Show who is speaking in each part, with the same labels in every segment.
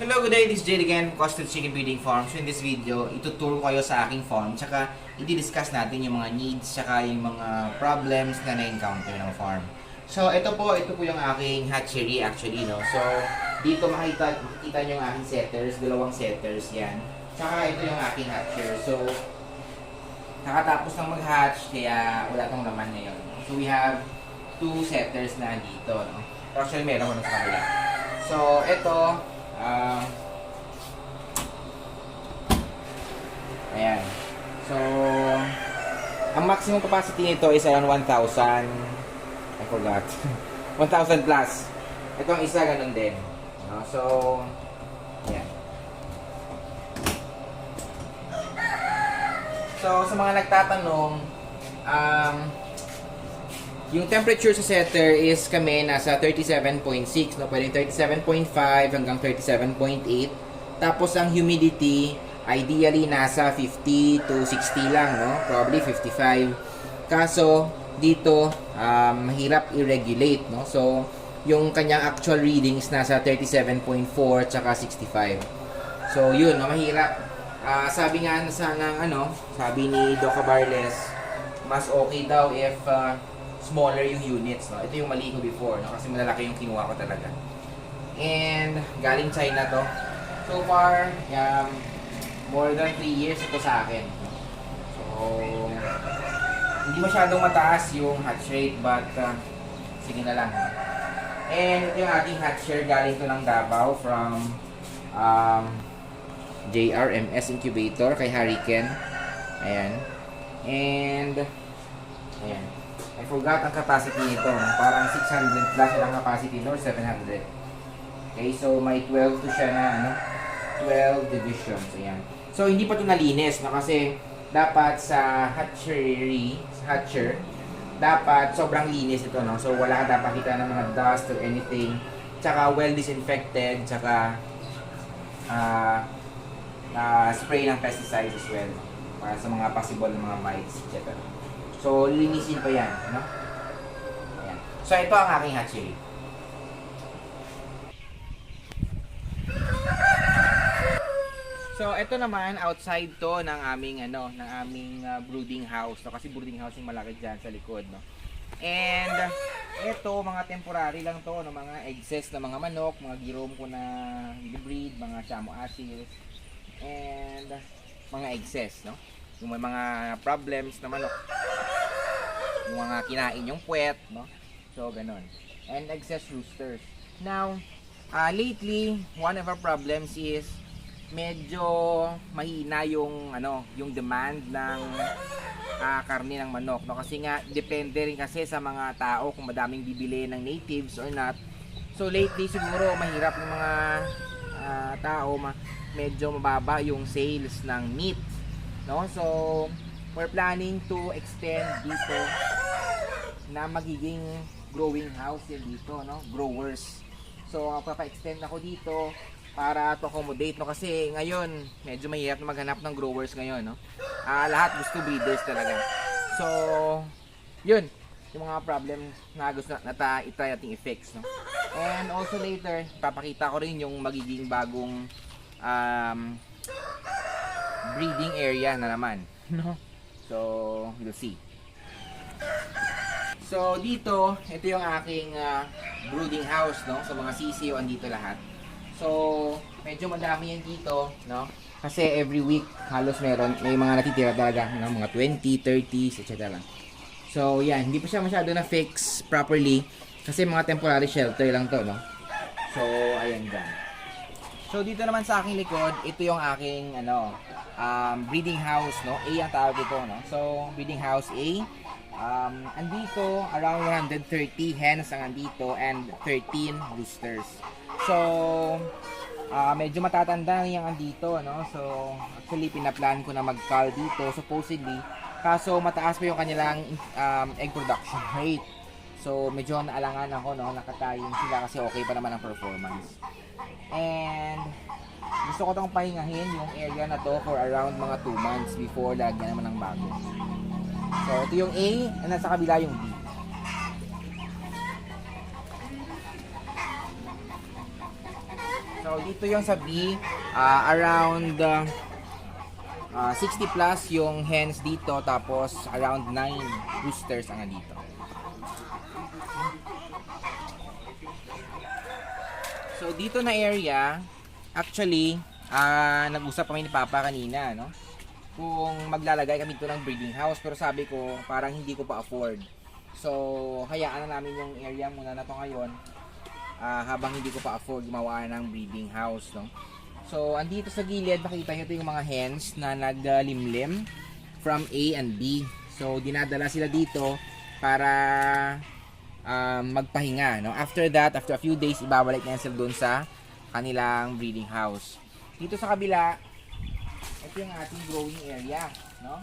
Speaker 1: Hello, good day. This is Jade again, Costed Chicken Breeding Farm. So in this video, ituturo ko kayo sa aking farm, tsaka i-discuss natin yung mga needs, tsaka yung mga problems na na-encounter ng farm. So ito po yung aking hatchery actually, no. So dito makikita niyo yung aking setters, dalawang setters yan. Tsaka ito yung aking hatcher. So nakatapos ng mag-hatch, kaya wala tong laman ngayon. So we have two setters na dito, no. Actually meron ko sa kanila. So ito, ayan. So, ang maximum capacity nito is around 1,000. I forgot. 1,000 plus. Ito ang isa, ganun din. No? So, ayan. So, sa mga nagtatanong, yung temperature sa setter is kami nasa 37.6, no? Pwedeng 37.5 hanggang 37.8. Tapos ang humidity, ideally nasa 50 to 60 lang, no? Probably 55. Kaso, dito, mahirap i-regulate, no? So, yung kanyang actual readings nasa 37.4 tsaka 65. So, yun, no? Mahirap. Sabi nga sabi ni Doc Cabarles, mas okay daw if smaller yung units, no? Ito yung mali ko before, no? Kasi malalaki yung kinuha ko talaga. And galing China to. So far, more than 3 years ito sa akin. So, hindi masyadong mataas yung hatch rate, but sige na lang. And ito yung ating hatcher, galing to ng Davao from JRMS Incubator kay Hurricane. Ayan. And ayan. I forgot ang capacity nito. Parang 600 plus ang capacity or 700. Okay, so may 12 to siya na 12 divisions. Ayan. So hindi pa ito nalinis, no? Kasi dapat sa hatcher, dapat sobrang linis ito, no? So wala dapat kita ng mga dust or anything. Tsaka well disinfected, tsaka spray ng pesticides as well para sa mga possible na mga mites, etc. So, linisin pa yan, no? Ayan. So, ito ang aking hatchery. So, ito naman, outside to ng aming, brooding house. No? Kasi brooding house yung malaki dyan sa likod, no? And, ito, mga temporary lang to, no? Mga excess na mga manok, mga girom ko na breed, mga Chamo Asil, and mga excess, no? Yung may mga problems na manok, yung mga kinain yung puwet, no? So, ganun. And excess roosters. Now, lately, one of our problems is medyo mahina yung, yung demand ng karne ng manok, no? Kasi nga, depende rin kasi sa mga tao kung madaming bibili ng natives or not. So, lately, siguro, mahirap yung mga tao, medyo mababa yung sales ng meat. No? So, we're planning to extend dito na magiging growing house yan dito, no? Growers. So, papa-extend ako dito para to accommodate, no? Kasi ngayon, medyo mahirap na maghanap ng growers ngayon, no? Lahat gusto breeders talaga. So, yun. Yung mga problem na gusto na itry nating i-fix, no? And also later, papakita ko rin yung magiging bagong breeding area na naman, no? So, we'll see. So, dito, ito yung aking brooding house, no? So, mga sisiyo andito lahat. So, medyo madami yan dito, no? Kasi every week, halos may mga natitira talaga, no? Mga 20, 30, etc. So, yan. Hindi pa siya masyado na fix properly kasi mga temporary shelter lang to, no? So, ayan dyan. So, dito naman sa aking likod, ito yung aking, breeding house, no? A ang tawag ito, no? So, breeding house A. Andito, around 130 hens ang andito and 13 roosters. So, medyo matatanda yung andito, no? So, actually, pinaplan ko na mag-cull dito, supposedly. Kaso, mataas pa yung kanilang egg production rate. So, medyo naalangan ako, no? Nakatayin sila kasi okay pa naman ang performance. And, gusto ko itong pahingahin yung area na to for around mga 2 months before lagyan naman ng bago. So, ito yung A, and nasa kabila yung B. So, So dito yung sa B, around 60 plus yung hens dito, tapos around 9 roosters ang nandito. So dito na area, actually, nag-usap kami ni Papa kanina, no? Kung maglalagay kami dito ng breeding house, pero sabi ko parang hindi ko pa afford. So hayaan na namin yung area muna na to ngayon, habang hindi ko pa afford gumawa ng breeding house, no? So andito sa gilid makita nyo ito yung mga hens na naglimlim from A and B. So dinadala sila dito para magpahinga, no? After that, after a few days, ibabalik na sila doon sa kanilang breeding house. Dito sa kabila, ito yung ating growing area, no?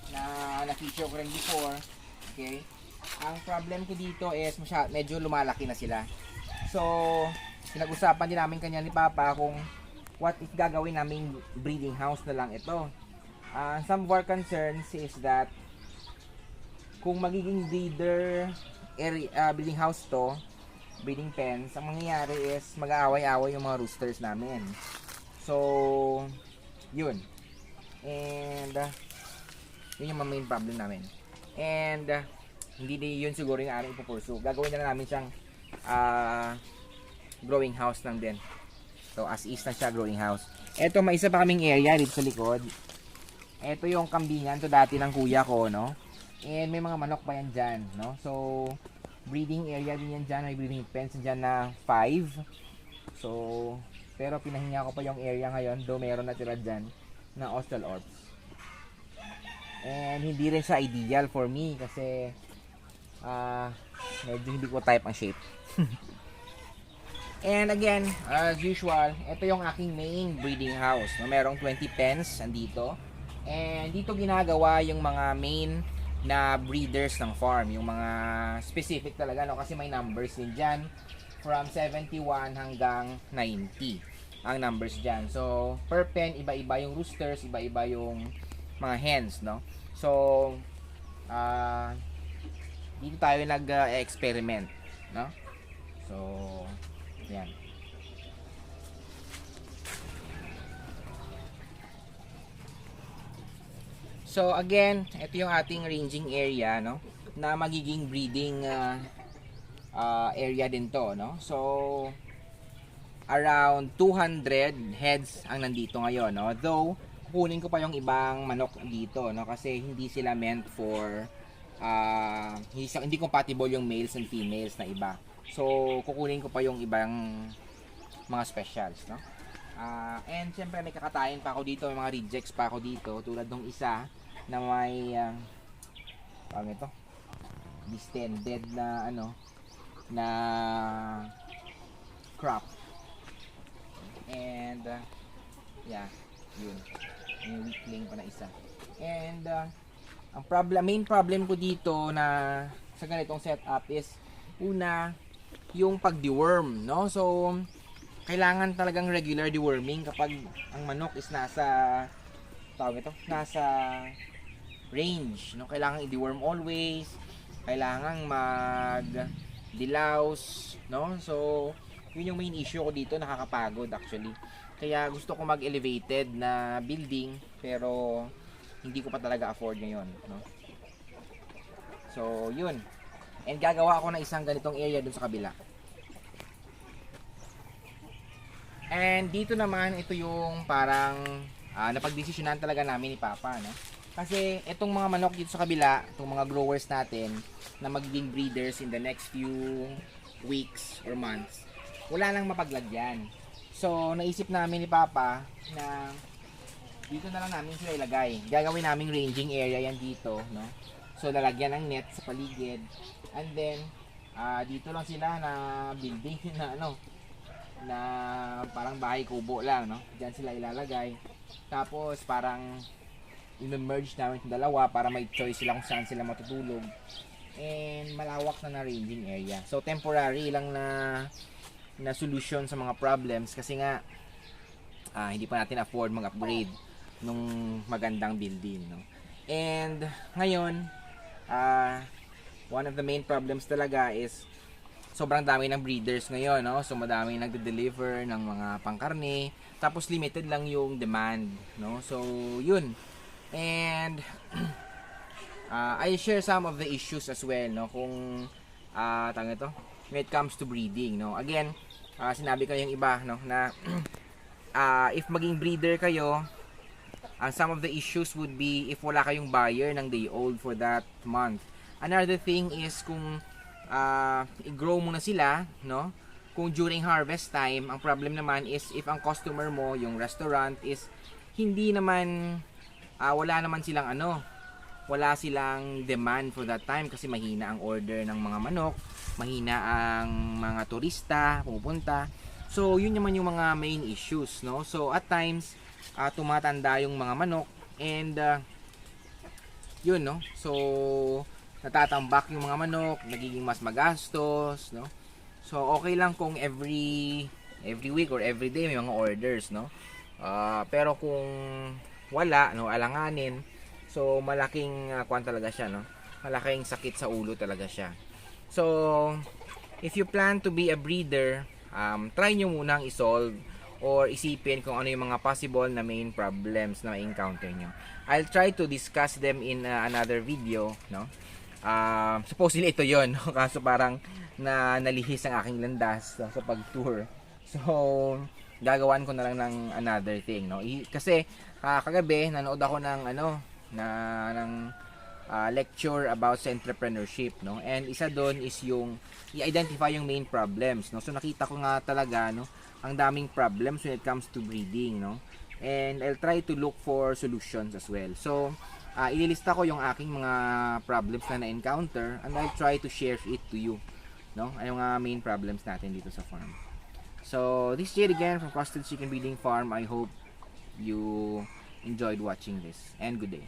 Speaker 1: Na na-feature ko rin before. Okay? Ang problem ko dito is medyo lumalaki na sila. So, pinag-usapan din namin kanya ni Papa kung what if gagawin namin breeding house na lang ito. Some of our concerns is that kung magiging breeding house to, breeding pens, ang mangyayari is mag-aaway-away yung mga roosters namin. So, yun. And, yun yung main problem namin. And, hindi yun siguro yung aming ipupursue. Gagawin na namin siyang growing house lang din. So, as is na siya, growing house. Ito, may isa pa kaming area dito sa likod. Ito yung kambingan to dati ng kuya ko, no? And may mga manok pa yan dyan, no? So, breeding area din yan dyan. May breeding pens dyan na 5. So, pero pinahinga ko pa yung area ngayon, though meron natira dyan na Australorps. And hindi rin siya ideal for me kasi medyo hindi ko type ang shape. And again, as usual, ito yung aking main breeding house. No? Merong 20 pens andito. And dito ginagawa yung mga main na breeders ng farm. Yung mga specific talaga, no? Kasi may numbers din dyan. From 71 hanggang 90 ang numbers dyan. So, per pen, iba-iba yung roosters, iba-iba yung mga hens, no? So, dito tayo nag-experiment, no? So, yan. So again, ito yung ating ranging area, no, na magiging breeding area din to, no. So around 200 heads ang nandito ngayon, no. Though kukunin ko pa yung ibang manok dito, no, kasi hindi sila meant for hindi compatible yung males and females na iba. So, kukunin ko pa yung ibang mga specials, no? And syempre may kakatayin pa ako dito, may mga rejects pa ako dito, tulad ng isa na may ito, distended na na crop. And yeah, yun. May weakling pa na isa. And ang main problem ko dito na sa ganitong setup is una, yung pag-deworm, no? So, kailangan talagang regular deworming kapag ang manok is nasa range, no? Kailangan i-deworm always, kailangan mag-dilaws, no? So, yun yung main issue ko dito, nakakapagod actually. Kaya gusto ko mag-elevated na building, pero hindi ko pa talaga afford ngayon, no? So, yun. And gagawa ako ng isang ganitong area dun sa kabila. And dito naman, ito yung parang napagdesisyonan talaga namin ni Papa, no? Kasi itong mga manok dito sa kabila, itong mga growers natin na magiging breeders in the next few weeks or months, wala nang mapaglagyan. So, naisip namin ni Papa na dito na lang namin sila ilagay. Gagawin namin ranging area yan dito, no? So, lalagyan ng net sa paligid. And then, dito lang sila na building na na parang bahay kubo lang, no? Diyan sila ilalagay. Tapos, parang i-merge namin yung dalawa para may choice sila kung saan sila matutulog. And malawak na ranging area. So, temporary lang na solution sa mga problems kasi nga hindi pa natin afford mag-upgrade nung magandang building, no? And ngayon, one of the main problems talaga is sobrang dami ng breeders ngayon, no? So madami nagde-deliver ng mga pangkarne, tapos limited lang yung demand, no? So yun. And I share some of the issues as well, no? Kung tawag ito, when it comes to breeding, no? Again, sinabi ko yung iba, no, na if maging breeder kayo, some of the issues would be if wala kayong buyer ng day old for that month. Another thing is kung i-grow mo na sila, no? Kung during harvest time, ang problem naman is if ang customer mo, yung restaurant, is hindi naman, wala naman silang wala silang demand for that time kasi mahina ang order ng mga manok, mahina ang mga turista pupunta. So, yun naman yung mga main issues, no? So, at times, tumatanda yung mga manok and yun, no? So, natatambak yung mga manok, nagiging mas magastos, no? So, okay lang kung every week or every day may mga orders, no? Pero kung wala, no, alanganin, so malaking kwan talaga siya, no? Malaking sakit sa ulo talaga siya. So, if you plan to be a breeder, try nyo munang i-solve or isipin kung ano yung mga possible na main problems na ma-encounter nyo. I'll try to discuss them in another video, no? Supposedly ito yon, no? Kaso parang nalihis ang aking landas sa pag-tour. So, gagawan ko na lang ng another thing, no? Kasi kagabi nanood ako ng lecture about sa entrepreneurship, no? And isa doon is yung i-identify yung main problems, no? So nakita ko nga talaga, no, ang daming problems when it comes to breeding, no? And I'll try to look for solutions as well. So ililista ko yung aking mga problems na na-encounter and I'll try to share it to you, no? Ay yung main problems natin dito sa farm. So this is Jade again from Custard Chicken Breeding Farm. I hope you enjoyed watching this and good day.